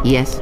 Yes.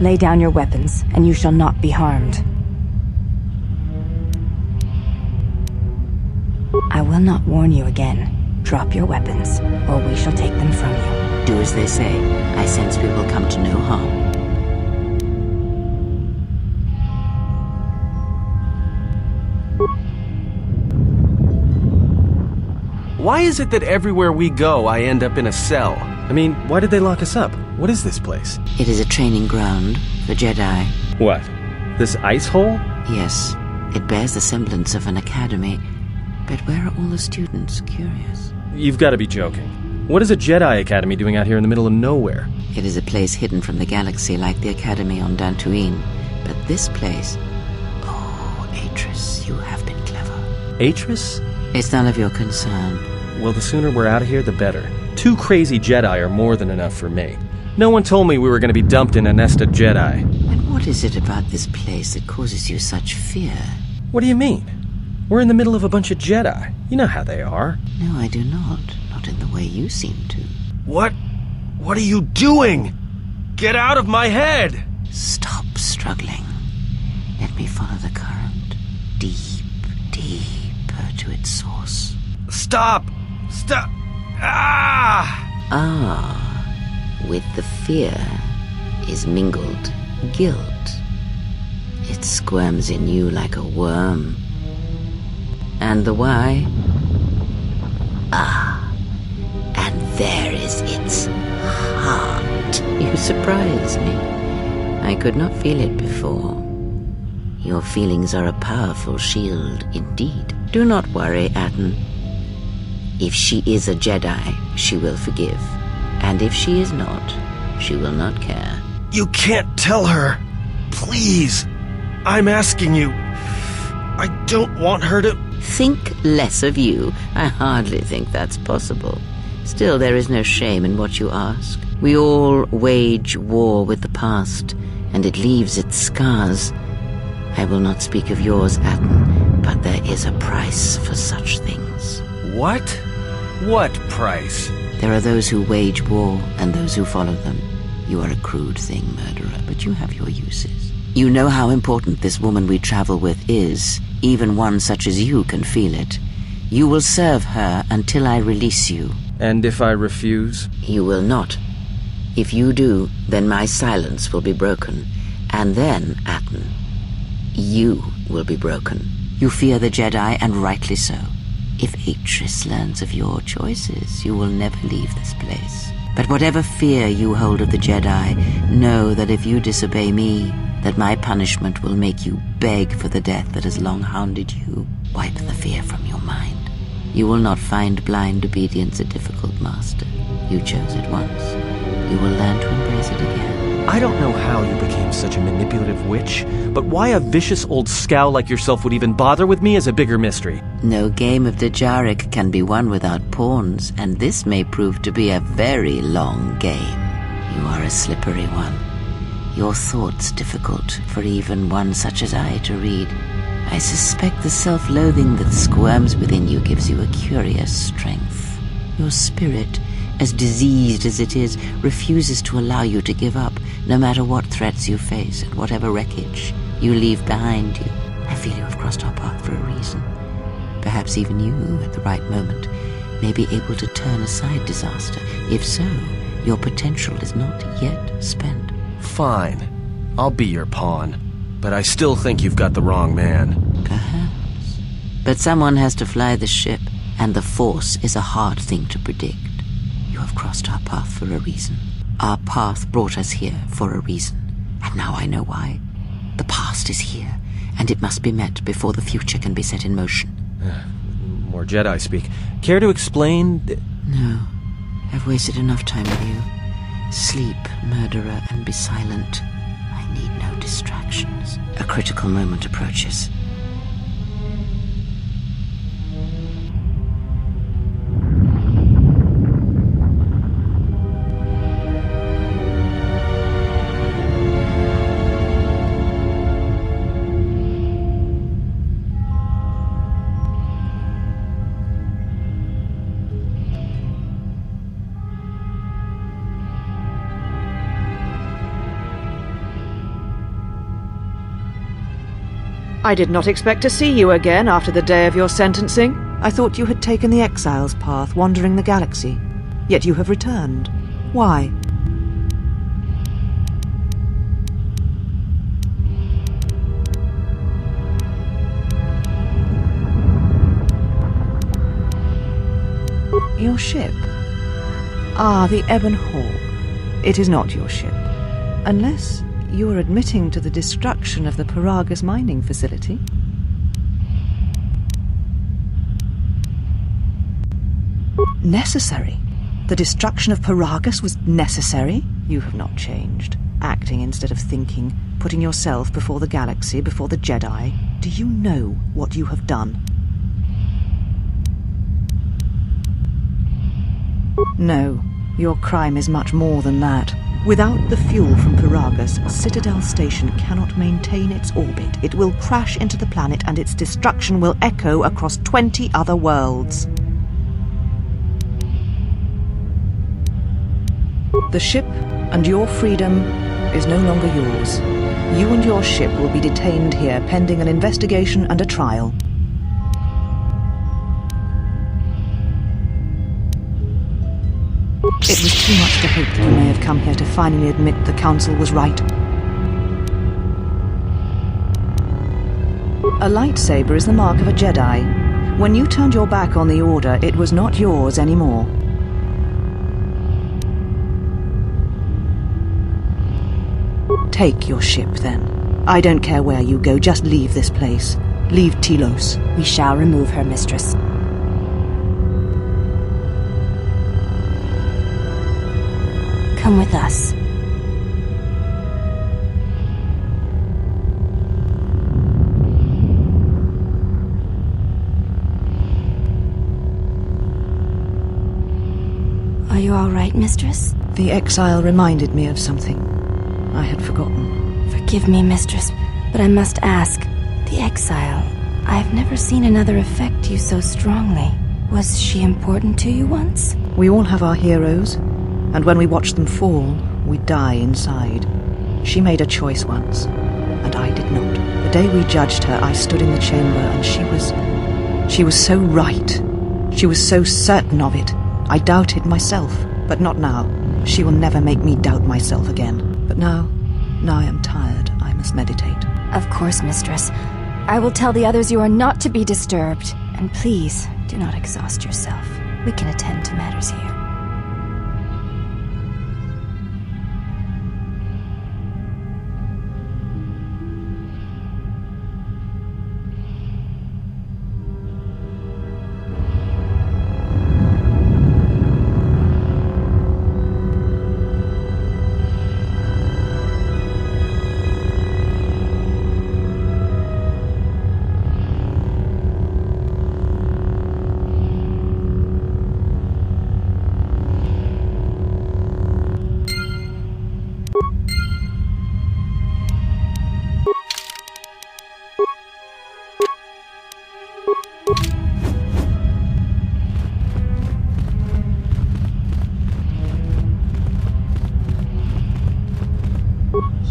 Lay down your weapons, and you shall not be harmed. I will not warn you again. Drop your weapons, or we shall take them from you. Do as they say. I sense we will come to no harm. Why is it that everywhere we go, I end up in a cell? I mean, why did they lock us up? What is this place? It is a training ground for Jedi. What? This ice hole? Yes, it bears the semblance of an academy. But where are all the students? Curious. You've got to be joking. What is a Jedi Academy doing out here in the middle of nowhere? It is a place hidden from the galaxy like the academy on Dantooine. But this place... Oh, Atris, you have been clever. Atris? It's none of your concern. Well, the sooner we're out of here, the better. 2 crazy Jedi are more than enough for me. No one told me we were going to be dumped in a nest of Jedi. And what is it about this place that causes you such fear? What do you mean? We're in the middle of a bunch of Jedi. You know how they are. No, I do not. Not in the way you seem to. What? What are you doing? Get out of my head! Stop struggling. Let me follow the current. Deep, deeper to its source. Stop! Stop! Ah! Ah, with the fear is mingled guilt. It squirms in you like a worm. And the why? Ah, and there is its heart. You surprise me. I could not feel it before. Your feelings are a powerful shield indeed. Do not worry, Atten. If she is a Jedi, she will forgive. And if she is not, she will not care. You can't tell her. Please. I'm asking you. I don't want her to... Think less of you. I hardly think that's possible. Still, there is no shame in what you ask. We all wage war with the past, and it leaves its scars. I will not speak of yours, Atten, but there is a price for such things. What? What price? There are those who wage war and those who follow them. You are a crude thing, murderer, but you have your uses. You know how important this woman we travel with is. Even one such as you can feel it. You will serve her until I release you. And if I refuse? You will not. If you do, then my silence will be broken. And then, Atten, you will be broken. You fear the Jedi, and rightly so. If Atris learns of your choices, you will never leave this place. But whatever fear you hold of the Jedi, know that if you disobey me, that my punishment will make you beg for the death that has long hounded you. Wipe the fear from your mind. You will not find blind obedience a difficult master. You chose it once. You will learn to embrace it again. I don't know how you became such a manipulative witch, but why a vicious old scowl like yourself would even bother with me is a bigger mystery. No game of Dejaric can be won without pawns, and this may prove to be a very long game. You are a slippery one. Your thoughts difficult for even one such as I to read. I suspect the self-loathing that squirms within you gives you a curious strength. Your spirit, as diseased as it is, refuses to allow you to give up, no matter what threats you face and whatever wreckage you leave behind you. I feel you have crossed our path for a reason. Perhaps even you, at the right moment, may be able to turn aside disaster. If so, your potential is not yet spent. Fine. I'll be your pawn. But I still think you've got the wrong man. Perhaps. But someone has to fly the ship, and the Force is a hard thing to predict. You have crossed our path for a reason. Our path brought us here for a reason. And now I know why. The past is here, and it must be met before the future can be set in motion. More Jedi speak. Care to explain? No. I've wasted enough time with you. Sleep, murderer, and be silent. I need no distractions. A critical moment approaches. I did not expect to see you again after the day of your sentencing. I thought you had taken the exile's path, wandering the galaxy. Yet you have returned. Why? Your ship? Ah, the Ebon Hawk. It is not your ship. Unless you are admitting to the destruction of the Paragus mining facility. Necessary? The destruction of Paragus was necessary? You have not changed. Acting instead of thinking, putting yourself before the galaxy, before the Jedi. Do you know what you have done? No, your crime is much more than that. Without the fuel from Paragus, Citadel Station cannot maintain its orbit. It will crash into the planet and its destruction will echo across 20 other worlds. The ship and your freedom is no longer yours. You and your ship will be detained here pending an investigation and a trial. It was too much to hope that you may have come here to finally admit the Council was right. A lightsaber is the mark of a Jedi. When you turned your back on the Order, it was not yours anymore. Take your ship, then. I don't care where you go, just leave this place. Leave Telos. We shall remove her, mistress. Come with us. Are you all right, mistress? The exile reminded me of something I had forgotten. Forgive me, mistress, but I must ask. The exile. I've never seen another affect you so strongly. Was she important to you once? We all have our heroes, and when we watch them fall, we die inside. She made a choice once, and I did not. The day we judged her, I stood in the chamber, and she was so right. She was so certain of it. I doubted myself, but not now. She will never make me doubt myself again. But now I am tired. I must meditate. Of course, mistress. I will tell the others you are not to be disturbed. And please, do not exhaust yourself. We can attend to matters here.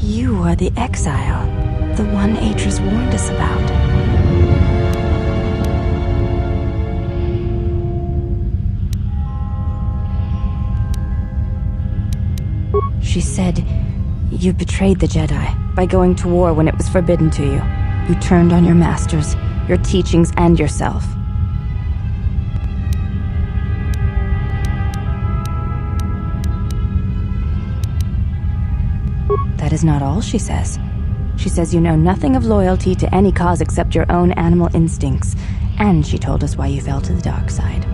You are the exile, the one Atris warned us about. She said You betrayed the Jedi by going to war when it was forbidden to you. You turned on your masters, your teachings, and yourself. That is not all she says. She says you know nothing of loyalty to any cause except your own animal instincts, and she told us why you fell to the dark side.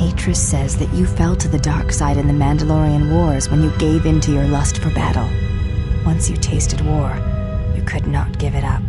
Atris says that you fell to the dark side in the Mandalorian Wars when you gave in to your lust for battle. Once you tasted war, you could not give it up.